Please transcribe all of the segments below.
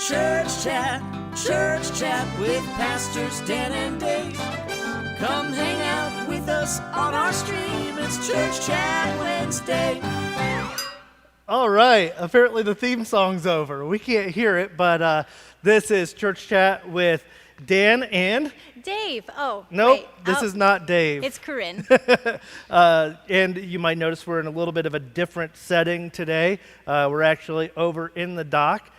Church Chat with Pastors Dan and Dave. Come hang out with us on our stream. It's Church Chat Wednesday. All right, apparently the theme song's over. We can't hear it, but this is Church Chat with Dan and... Dave. Oh, nope, wait. this is not Dave. It's Curynn. And you might notice we're in a little bit of a different setting today. We're actually over in the dock.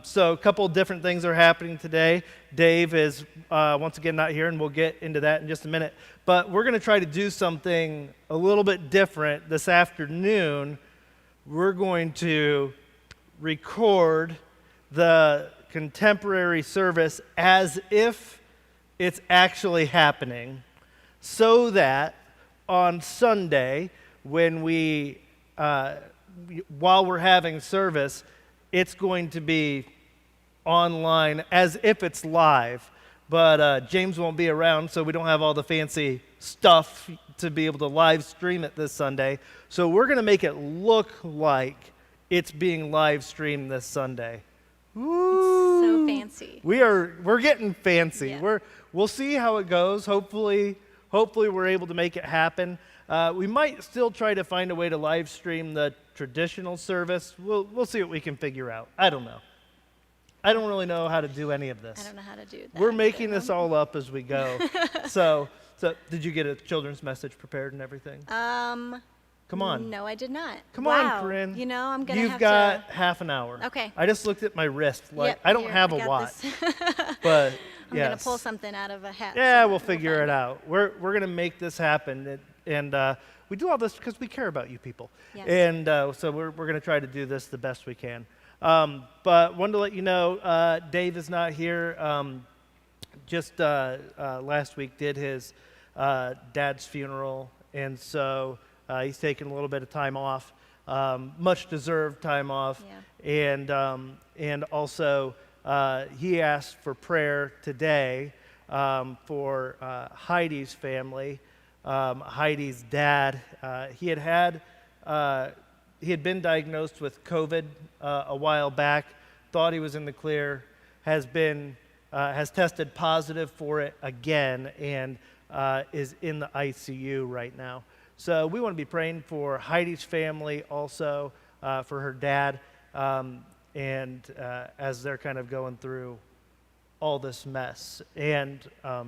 So a couple different things are happening today. Dave is once again not here, and we'll get into that in just a minute. But we're going to try to do something a little bit different this afternoon. We're going to record the contemporary service as if it's actually happening, so that on Sunday, when while we're having service, it's going to be online as if it's live. But James won't be around, so we don't have all the fancy stuff to be able to live stream it this Sunday. So we're going to make it look like it's being live streamed this Sunday. Woo! It's so fancy. We're getting fancy. Yeah. We'll see how it goes. Hopefully we're able to make it happen. We might still try to find a way to live stream the traditional service. We'll see what we can figure out. I don't know. I don't really know how to do any of this. I don't know how to do that. We're making this all up as we go. So did you get a children's message prepared and everything? Come on. No, I did not. Come wow. on, Curynn. You know, I'm going to have You've got half an hour. Okay. I just looked at my wrist. Yep, I don't here, have I a got watch. this. But I'm yes. going to pull something out of a hat. Yeah, we'll figure it out. We're going to make this happen. And we do all this because we care about you people. Yes. And so we're going to try to do this the best we can. But wanted to let you know, Dave is not here. Just last week did his dad's funeral. And so he's taking a little bit of time off, much deserved time off. Yeah. And also he asked for prayer today for Heidi's family. Heidi's dad, he had been diagnosed with COVID a while back, thought he was in the clear, has tested positive for it again, and is in the ICU right now. So we want to be praying for Heidi's family also, for her dad, and as they're kind of going through all this mess. And, I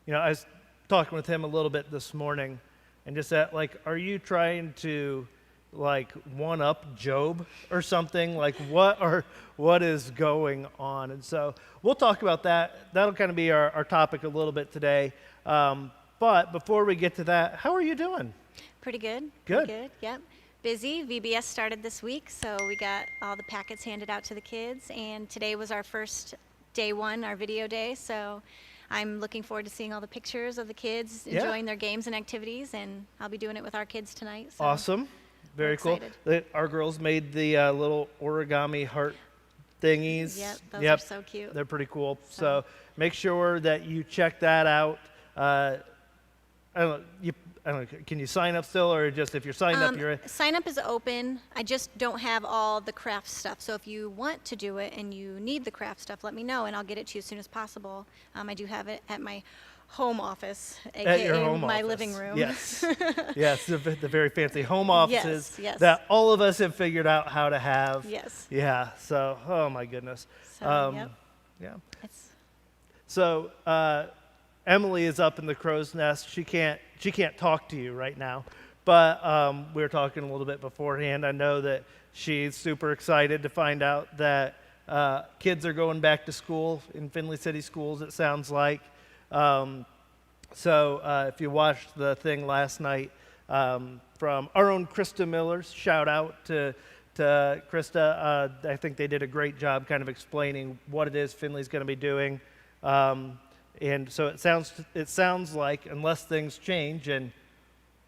was talking with him a little bit this morning, and just that, are you trying to, one-up Job or something? What is going on? And so we'll talk about that. That'll kind of be our topic a little bit today. But before we get to that, how are you doing? Pretty good. Good. Pretty good, yep. Busy. VBS started this week, so we got all the packets handed out to the kids, and today was our first day one, our video day, so I'm looking forward to seeing all the pictures of the kids enjoying their games and activities, and I'll be doing it with our kids tonight. So awesome. Very cool. Our girls made the little origami heart thingies. Yep, those are so cute. They're pretty cool. So make sure that you check that out. I don't know, can you sign up still, or just if you're signed up, you're in? Sign up is open. I just don't have all the craft stuff. So if you want to do it and you need the craft stuff, let me know, and I'll get it to you as soon as possible. I do have it at my home office, aka my living room. Yes, yes, the very fancy home offices yes. that all of us have figured out how to have. Yes. Yeah. So, oh my goodness. So, yeah. So Emily is up in the crow's nest. She can't talk to you right now, but we were talking a little bit beforehand. I know that she's super excited to find out that kids are going back to school in Findlay City Schools, it sounds like. So if you watched the thing last night from our own Krista Miller's, shout out to Krista. I think they did a great job kind of explaining what it is Findlay's going to be doing. And so it sounds like, unless things change, and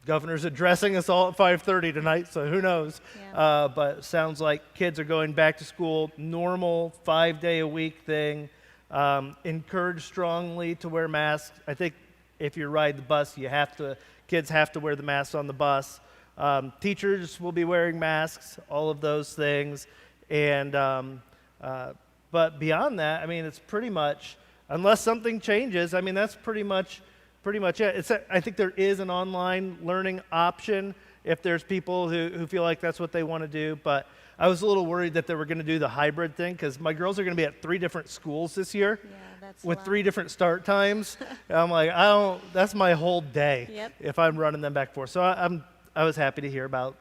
governor's addressing us all at 5:30 tonight, so who knows? Yeah. But it sounds like kids are going back to school, normal 5-day-a-week thing. Encouraged strongly to wear masks. I think if you ride the bus, kids have to wear the masks on the bus. Teachers will be wearing masks, all of those things. And But beyond that, I mean, it's pretty much, unless something changes, I mean, that's pretty much it. I think there is an online learning option if there's people who feel like that's what they want to do. But I was a little worried that they were going to do the hybrid thing because my girls are going to be at 3 different schools this year. Yeah, that's with a lot. 3 different start times. I'm like, that's my whole day. Yep. If I'm running them back and forth. So I was happy to hear about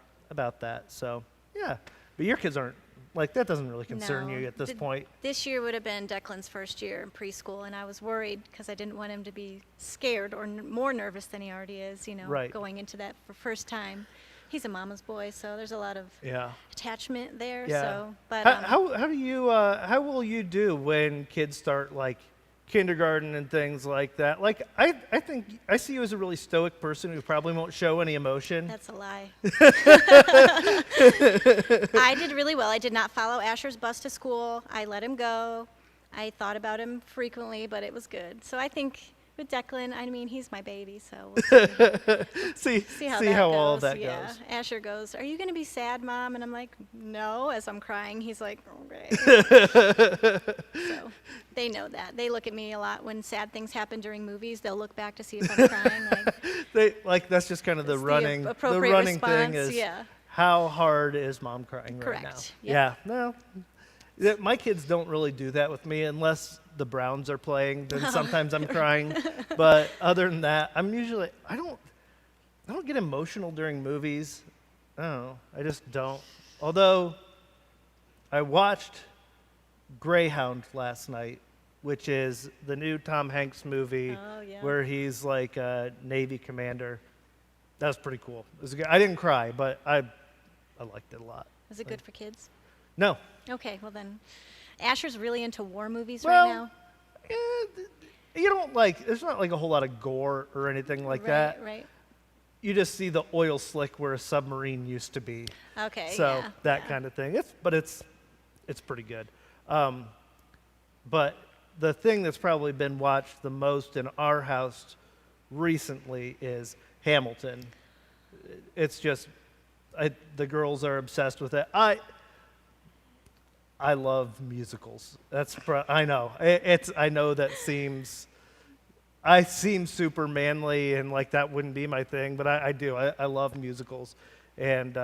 that. So yeah, but your kids aren't, like, that doesn't really concern No. you at this point. This year would have been Declan's first year in preschool, and I was worried because I didn't want him to be scared or more nervous than he already is, Right. going into that for first time. He's a mama's boy, so there's a lot of Yeah. attachment there. Yeah. So, but How will you do when kids start, like, kindergarten and things like that? Like, I think I see you as a really stoic person who probably won't show any emotion. that's a lie. I did really well. I did not follow Asher's bus to school. I let him go. I thought about him frequently, but it was good. So I think with Declan, I mean, he's my baby, so we'll see. see how that all of goes. that Yeah. goes. Asher goes, "Are you going to be sad, Mom?" And I'm like, "No." As I'm crying, he's like, "Okay." So they know that. They look at me a lot when sad things happen during movies. They'll look back to see if I'm crying. Like That's just kind of the It's the running appropriate thing response, is, yeah. how hard is Mom crying right now? Correct. Yeah. No. My kids don't really do that with me unless the Browns are playing. Then sometimes I'm crying. But other than that, I don't get emotional during movies. I don't know. I just don't. Although I watched Greyhound last night, which is the new Tom Hanks movie Oh, yeah. where he's like a Navy commander. That was pretty cool. It was good. I didn't cry, but I liked it a lot. Is it good for kids? No. Okay, well then, Asher's really into war movies Well, right now. You don't like, there's not like a whole lot of gore or anything like that. Right. You just see the oil slick where a submarine used to be. Okay. So yeah, that yeah. kind of thing. It's pretty good. But the thing that's probably been watched the most in our house recently is Hamilton. It's just, the girls are obsessed with it. I love musicals. I know. I know that I seem super manly and like that wouldn't be my thing, but I do. I love musicals, and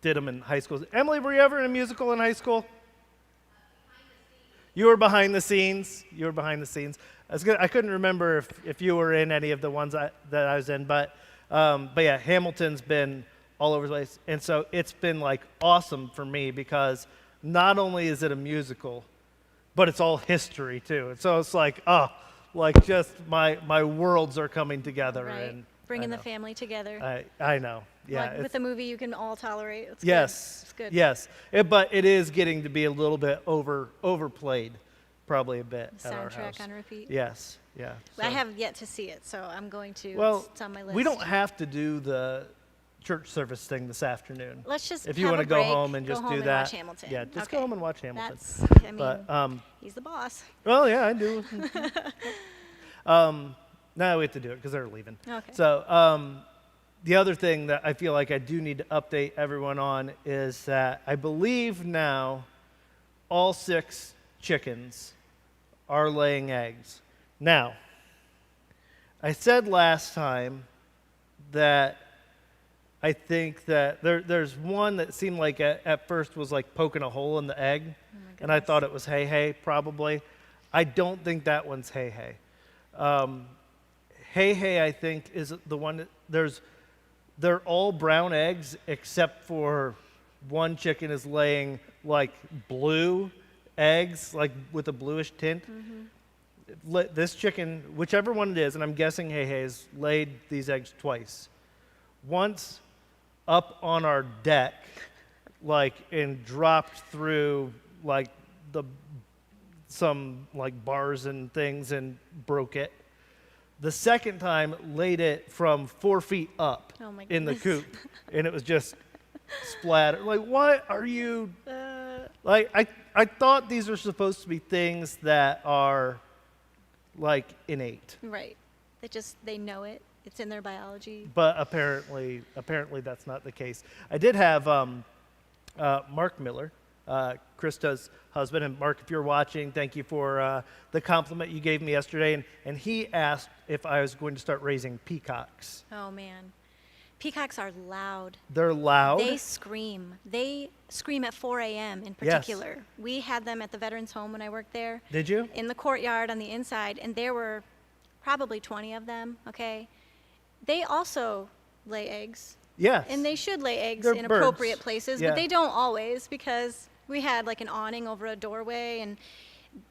did them in high school. Emily, were you ever in a musical in high school? You were behind the scenes. I couldn't remember if you were in any of the ones that I was in, but yeah, Hamilton's been all over the place, and so it's been like awesome for me because not only is it a musical, but it's all history too. And so it's like, just my worlds are coming together. Right. And Bringing the family together. I know. Yeah. Like with a movie you can all tolerate. It's Yes. Good. It's good. Yes. But it is getting to be a little bit overplayed, probably a bit at our house. Soundtrack on repeat. Yes. Yeah. I So- have yet to see it, so I'm going to. Well, it's on my list. we don't have to do the church service thing this afternoon. Let's just If you have want a to go break, home and go just home do and that. Watch Hamilton. Yeah, just Okay. go home and watch Hamilton. That's. I mean, But he's the boss. well, yeah, I do. Now we have to do it because they're leaving. Okay. So the other thing that I feel like I do need to update everyone on is that I believe now all 6 chickens are laying eggs. Now, I said last time that I think that there's one that seemed like at first was like poking a hole in the egg, and I thought it was Hey, probably. I don't think that one's Hey. Hey, I think, is the one that they're all brown eggs except for one chicken is laying like blue eggs, like with a bluish tint. This chicken, whichever one it is, and I'm guessing Hey has laid these eggs twice. Once up on our deck, like, and dropped through like some like bars and things and broke it. The second time laid it from 4 feet up Oh my in the goodness. coop, and it was just splattered. Like, what are you? Like, I thought these were supposed to be things that are like innate, Right. They know it. It's in their biology. but apparently that's not the case. I did have Mark Miller Krista's husband. And Mark, if you're watching, thank you for the compliment you gave me yesterday. And he asked if I was going to start raising peacocks. Oh, man. Peacocks are loud. They're loud? They scream. They scream at 4 a.m. in particular. Yes. We had them at the Veterans Home when I worked there. Did you? In the courtyard on the inside, and there were probably 20 of them, okay? They also lay eggs. Yes. And they should lay eggs They're in birds. appropriate places, but they don't always, because we had like an awning over a doorway, and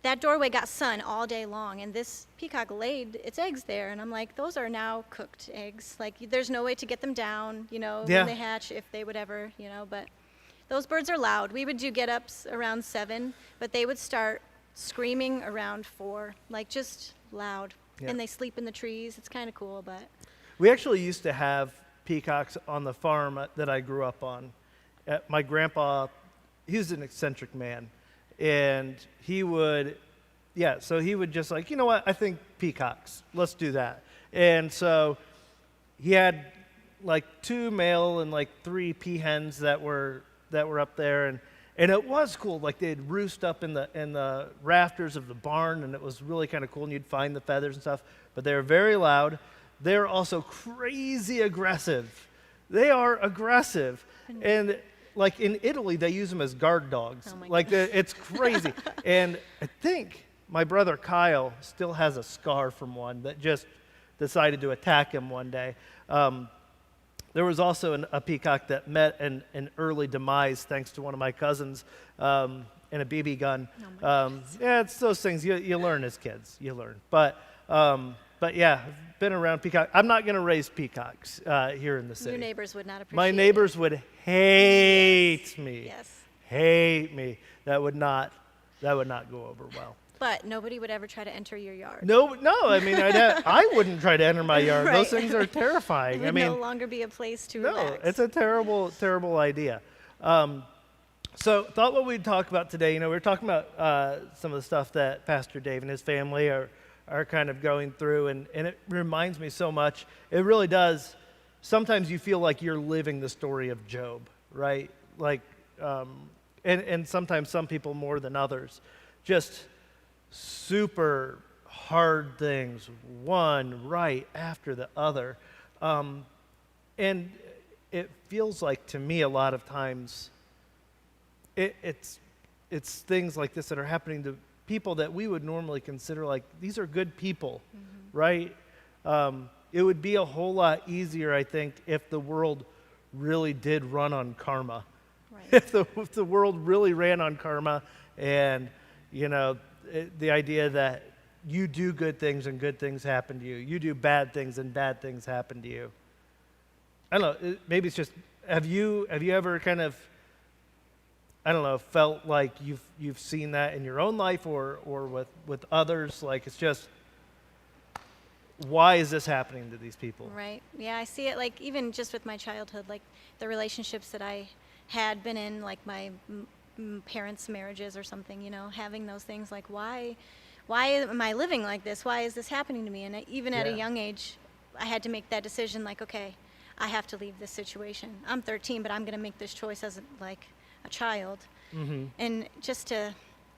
that doorway got sun all day long, and this peacock laid its eggs there, and I'm like, those are now cooked eggs. Like, there's no way to get them down, you know, when they hatch, if they would ever, you know, but those birds are loud. We would do get-ups around 7, but they would start screaming around 4, like just loud. Yeah. And they sleep in the trees. It's kind of cool, but. We actually used to have peacocks on the farm that I grew up on. My grandpa, he was an eccentric man. And he would, so he would just like, you know what, I think peacocks, let's do that. And so he had like 2 male and like 3 peahens that were up there, and it was cool. Like they'd roost up in the rafters of the barn, and it was really kind of cool, and you'd find the feathers and stuff. But they were very loud. They're also crazy aggressive. They are aggressive. And like in Italy, they use them as guard dogs. Oh like it's crazy. And I think my brother Kyle still has a scar from one that just decided to attack him one day. There was also a peacock that met an early demise thanks to one of my cousins in a BB gun. It's those things you learn as kids. You learn. But yeah, I've been around peacock. I'm not going to raise peacocks here in the city. Your neighbors would not appreciate My neighbors would hate me. Yes. Hate me. That would not go over well. But nobody would ever try to enter your yard. No. I mean, I wouldn't try to enter my yard. Right. Those things are terrifying. It would no longer be a place to relax. No, it's a terrible, terrible idea. So thought what we'd talk about today, we were talking about some of the stuff that Pastor Dave and his family are kind of going through, and it reminds me so much. It really does. Sometimes you feel like you're living the story of Job, right? Like, and sometimes some people more than others. Just super hard things, one right after the other. And it feels like, to me, a lot of times, it's things like this that are happening to people that we would normally consider like, these are good people, right? It would be a whole lot easier, I think, if the world really did run on karma. Right. If the world really ran on karma, and, the idea that you do good things and good things happen to you. You do bad things and bad things happen to you. I don't know, maybe it's just, have you ever kind of, I don't know, felt like you've seen that in your own life or with others? Like, it's just, why is this happening to these people? Right. Yeah, I see it like even just with my childhood, like the relationships that I had been in, like my parents' marriages or something, having those things like, why am I living like this? Why is this happening to me? And even at a young age, I had to make that decision like, okay, I have to leave this situation. I'm 13, but I'm going to make this choice as a child. Mm-hmm. And just to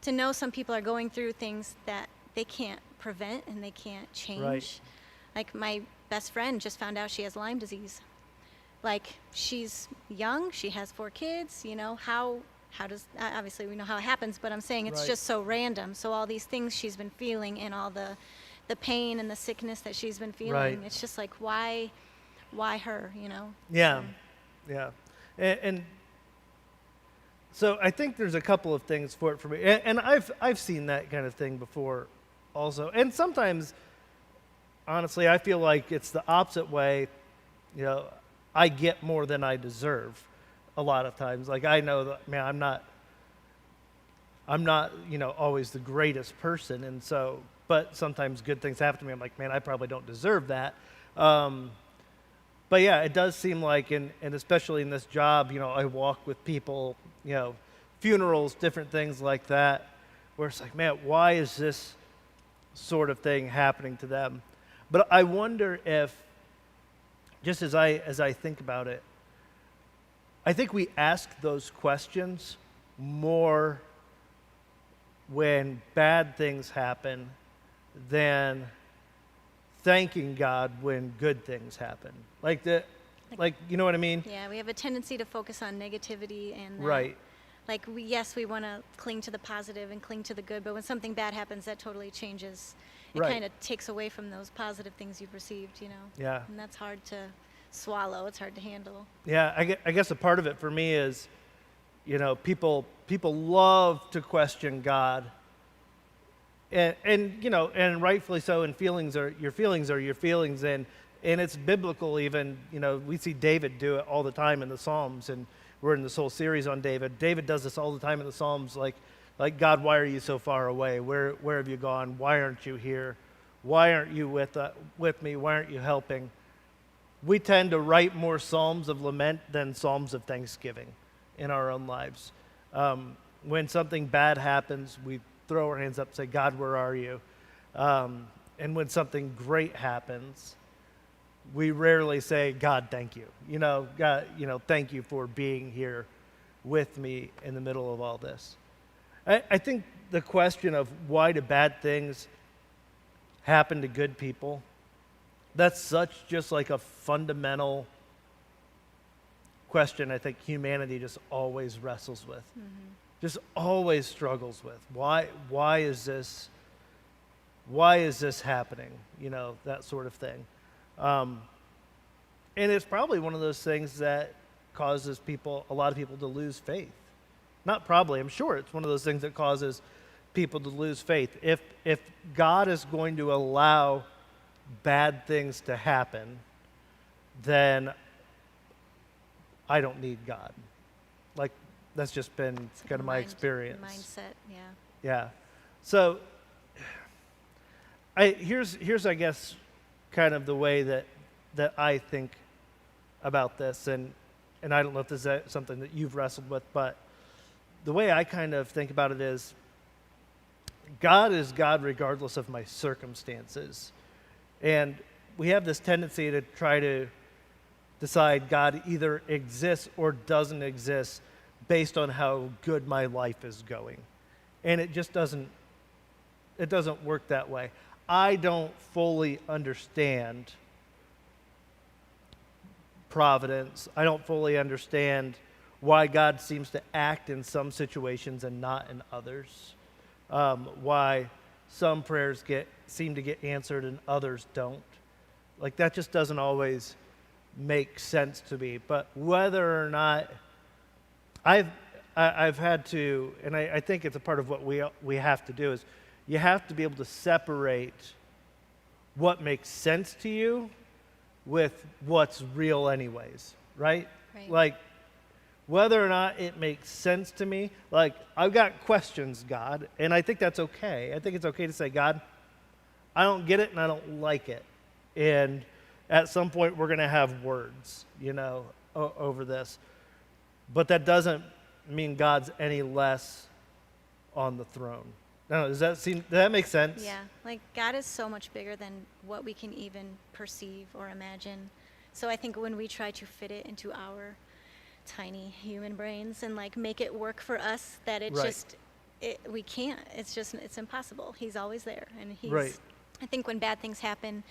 know some people are going through things that they can't prevent and they can't change. Right. Like my best friend just found out she has Lyme disease. Like, she's young, she has 4 kids, how does, obviously we know how it happens, but I'm saying it's just so random. So all these things she's been feeling and all the pain and the sickness that she's been feeling, it's just like, why her, Yeah, yeah. And so I think there's a couple of things for it for me. And I've seen that kind of thing before also. And sometimes, honestly, I feel like it's the opposite way. I get more than I deserve a lot of times. Like, I know that, man, I'm not, always the greatest person. And so, but sometimes good things happen to me. I'm like, man, I probably don't deserve that. But yeah, it does seem like, and especially in this job, I walk with people, funerals, different things like that, where it's like, man, why is this sort of thing happening to them? But I wonder if, just as I think about it, I think we ask those questions more when bad things happen than thanking God when good things happen. Like you know what I mean? Yeah, we have a tendency to focus on negativity and that, Right. like we want to cling to the positive and cling to the good, but when something bad happens, that totally changes. It Right. kind of takes away from those positive things you've received, Yeah. And that's hard to swallow. It's hard to handle. Yeah, I guess a part of it for me is, people love to question God, and rightfully so. And feelings are your feelings, and it's biblical even. We see David do it all the time in the Psalms, and we're in this whole series on David. David does this all the time in the Psalms, like God, why are you so far away? Where have you gone? Why aren't you here? Why aren't you with me? Why aren't you helping? We tend to write more psalms of lament than psalms of thanksgiving in our own lives. When something bad happens, we throw our hands up and say, God, where are you? And when something great happens, we rarely say, God, thank you. God, thank you for being here with me in the middle of all this. I think the question of why do bad things happen to good people, that's such just like a fundamental question I think humanity just always wrestles with, just always struggles with. Why is this happening? That sort of thing. And it's probably one of those things that causes a lot of people to lose faith. Not probably, I'm sure it's one of those things that causes people to lose faith. If God is going to allow bad things to happen, then I don't need God. Like, that's just been kind of my experience. Mindset, yeah. Yeah. So here's I guess kind of the way that I think about this, and I don't know if this is something that you've wrestled with, but the way I kind of think about it is God is God regardless of my circumstances. And we have this tendency to try to decide God either exists or doesn't exist based on how good my life is going. And it just doesn't work that way. I don't fully understand providence. I don't fully understand why God seems to act in some situations and not in others. Why some prayers seem to get answered and others don't. Like, that just doesn't always make sense to me. But whether or not I've had to, and I think it's a part of what we have to do, is you have to be able to separate what makes sense to you with what's real anyways, right? Like, whether or not it makes sense to me, like, I've got questions, God, and I think that's okay. I think it's okay to say, God, I don't get it and I don't like it. And at some point we're going to have words, over this. But that doesn't mean God's any less on the throne. No, does that make sense? Yeah, like God is so much bigger than what we can even perceive or imagine. So I think when we try to fit it into our tiny human brains and like make it work for us, that we can't. It's impossible. He's always there, and Right. I think when bad things happen,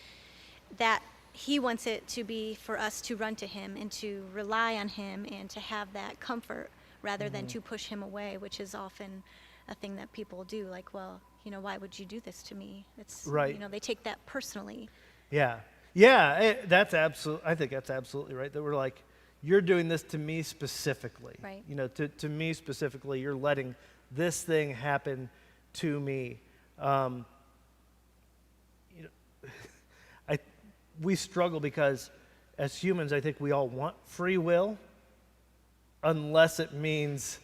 that he wants it to be for us to run to him and to rely on him and to have that comfort rather than to push him away, which is often a thing that people do. Like, well, why would you do this to me? It's Right. They take that personally. Yeah. I think that's absolutely right. That we're like, you're doing this to me specifically. Right. To me specifically, you're letting this thing happen to me. We struggle because as humans, I think we all want free will, unless it means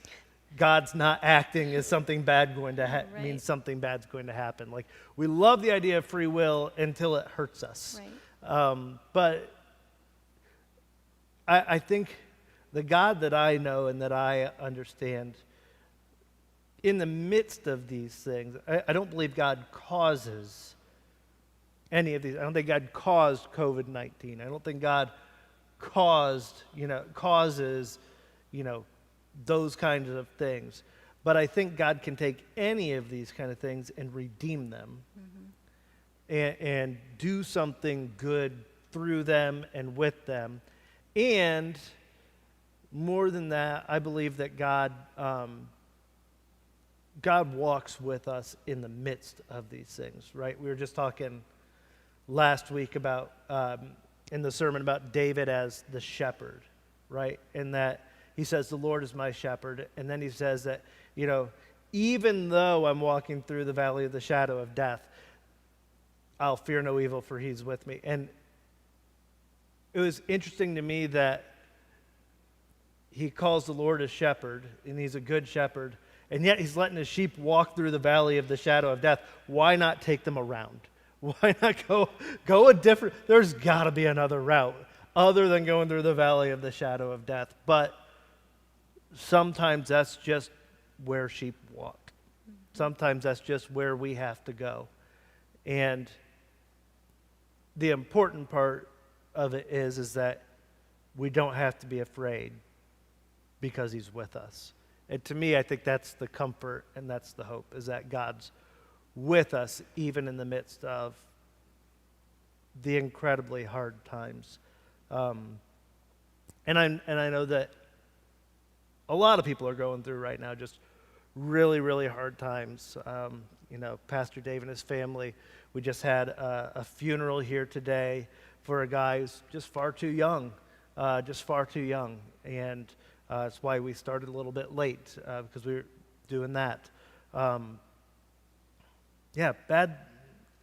God's not acting as something bad going to means something bad's going to happen. Like, we love the idea of free will until it hurts us. Right. But I think the God that I know and that I understand, in the midst of these things, I don't believe God causes any of these. I don't think God caused COVID-19. I don't think God causes, those kinds of things. But I think God can take any of these kind of things and redeem them and do something good through them and with them. And more than that, I believe that God walks with us in the midst of these things, right? We were just talking last week about, in the sermon, about David as the shepherd, right? And that he says, the Lord is my shepherd. And then he says that, even though I'm walking through the valley of the shadow of death, I'll fear no evil, for he's with me. And it was interesting to me that he calls the Lord a shepherd, and he's a good shepherd, and yet he's letting his sheep walk through the valley of the shadow of death. Why not take them around? Why not go a different, there's got to be another route other than going through the valley of the shadow of death. But sometimes that's just where sheep walk. Sometimes that's just where we have to go. And the important part of it is that we don't have to be afraid because he's with us. And to me, I think that's the comfort and that's the hope, is that God's with us even in the midst of the incredibly hard times. And I know that a lot of people are going through right now just really, really hard times. Pastor Dave and his family, we just had a funeral here today for a guy who's just far too young. And that's why we started a little bit late, because we were doing that.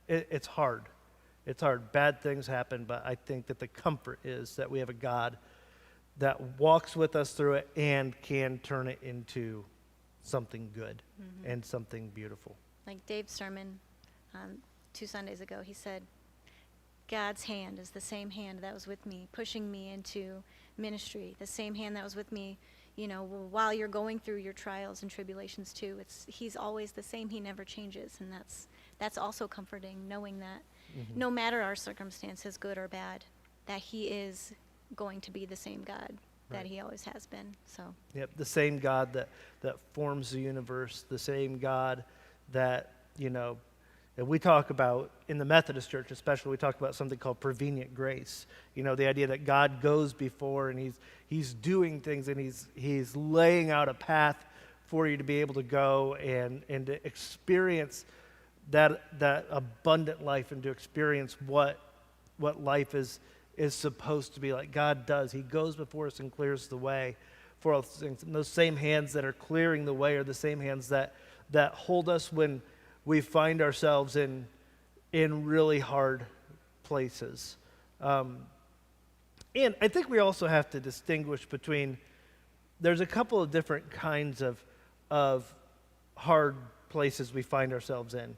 It's hard. It's hard. Bad things happen, but I think that the comfort is that we have a God that walks with us through it and can turn it into something good and something beautiful. Like Dave's sermon 2 Sundays ago, he said, God's hand is the same hand that was with me, pushing me into ministry, the same hand that was with me, while you're going through your trials and tribulations too. He's always the same. He never changes, and that's also comforting, knowing that no matter our circumstances, good or bad, that he is going to be the same God that he always has been. So the same God that forms the universe, the same God that that we talk about in the Methodist Church, especially. We talk about something called prevenient grace. The idea that God goes before and he's doing things, and he's laying out a path for you to be able to go and to experience that abundant life, and to experience what life is supposed to be like. God does. He goes before us and clears the way for all things. And those same hands that are clearing the way are the same hands that hold us when we find ourselves in really hard places. And I think we also have to distinguish between, there's a couple of different kinds of hard places we find ourselves in.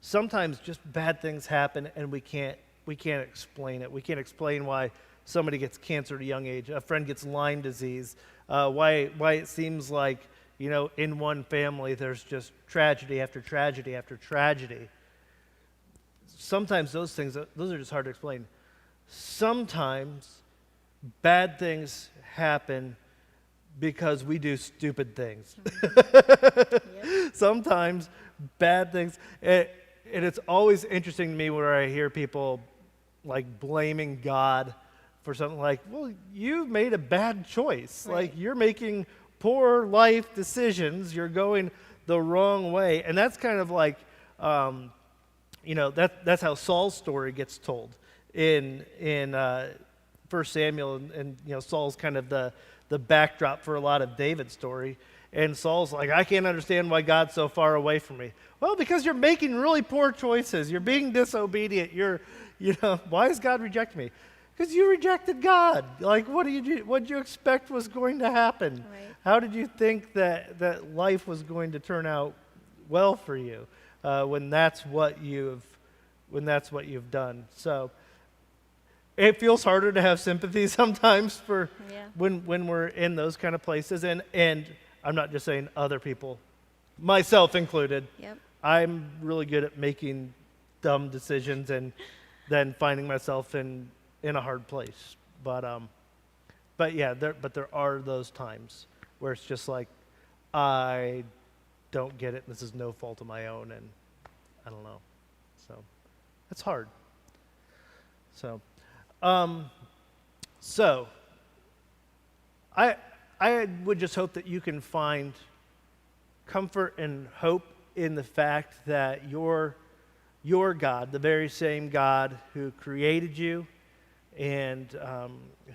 Sometimes just bad things happen and we can't explain it. We can't explain why somebody gets cancer at a young age, a friend gets Lyme disease, why it seems like in one family there's just tragedy after tragedy after tragedy. Sometimes those are just hard to explain. Sometimes bad things happen because we do stupid things. Sometimes bad things, and it's always interesting to me where I hear people like blaming God for something like, well, you made a bad choice. Right. Like, you're making poor life decisions. You're going the wrong way. And that's kind of like, that's how Saul's story gets told in 1 Samuel. And Saul's kind of the backdrop for a lot of David's story. And Saul's like, I can't understand why God's so far away from me. Well, because you're making really poor choices. You're being disobedient. Why is God rejecting me? Because you rejected God. Like, what did you expect was going to happen? Right. How did you think that life was going to turn out well for you when that's what you've done? So it feels harder to have sympathy sometimes for when we're in those kind of places. And I'm not just saying other people, myself included. Yep. I'm really good at making dumb decisions and then finding myself in a hard place. But there are those times where it's just like, I don't get it. This is no fault of my own, and I don't know. So it's hard. So, I would just hope that you can find comfort and hope in the fact that your God, the very same God who created you and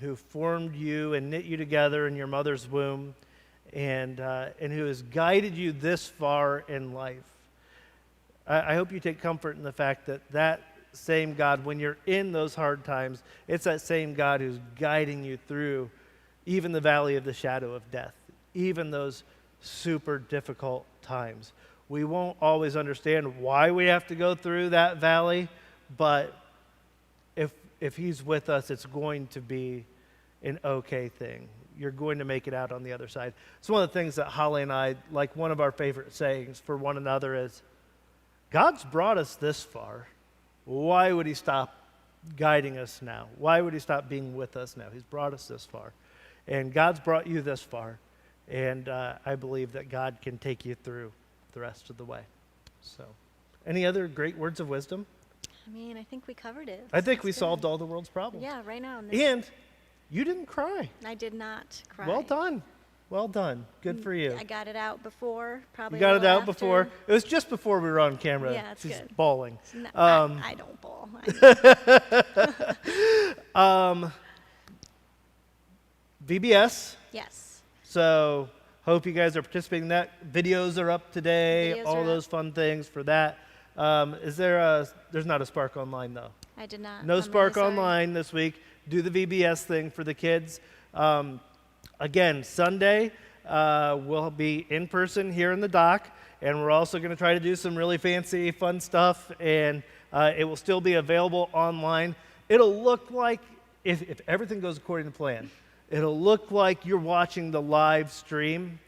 who formed you and knit you together in your mother's womb, and who has guided you this far in life. I hope you take comfort in the fact that that same God, when you're in those hard times, it's that same God who's guiding you through even the valley of the shadow of death, even those super difficult times. We won't always understand why we have to go through that valley, but if he's with us, it's going to be an okay thing. You're going to make it out on the other side. It's one of the things that Holly and I, like one of our favorite sayings for one another is, God's brought us this far. Why would he stop guiding us now? Why would he stop being with us now? He's brought us this far. And God's brought you this far. And I believe that God can take you through the rest of the way. So, any other great words of wisdom? I mean, I think we covered it. I think we solved all the world's problems. Yeah, right now. And you didn't cry. I did not cry. Well done. Well done. Good for you. I got it out before, probably. You got it out after. before. It was just before we were on camera. Yeah, it's She's good. bawling. No, I don't bawl. VBS. Yes. So hope you guys are participating in that. Videos are up today. Videos all are those fun things for that. There's not a Spark Online though. I did not. No I'm Spark really sorry. Online this week. Do the VBS thing for the kids. Again, Sunday, we'll be in person here in the dock, and we're also going to try to do some really fancy, fun stuff, and it will still be available online. It'll look like, if everything goes according to plan, it'll look like you're watching the live stream,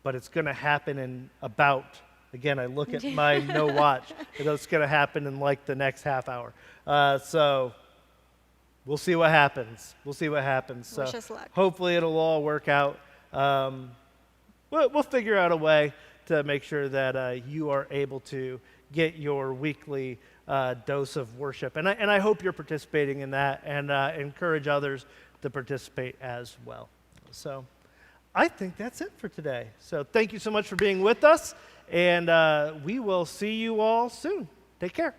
but it's going to happen in about, again, I look at my no watch, it's going to happen in like the next half hour. So we'll see what happens. So Wish us luck. hopefully it'll all work out. We'll figure out a way to make sure that you are able to get your weekly dose of worship. And I hope you're participating in that, and encourage others to participate as well. So I think that's it for today. So thank you so much for being with us, and we will see you all soon. Take care.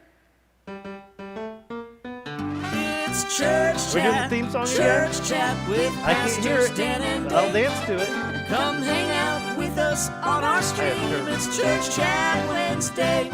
It's Church We're doing the Chat. theme song again? Church Chat with I can't hear Pastors it, Dan and but I'll Dave. dance to it. Come hang out with us on our stream. sure. It's Church Chat Wednesday.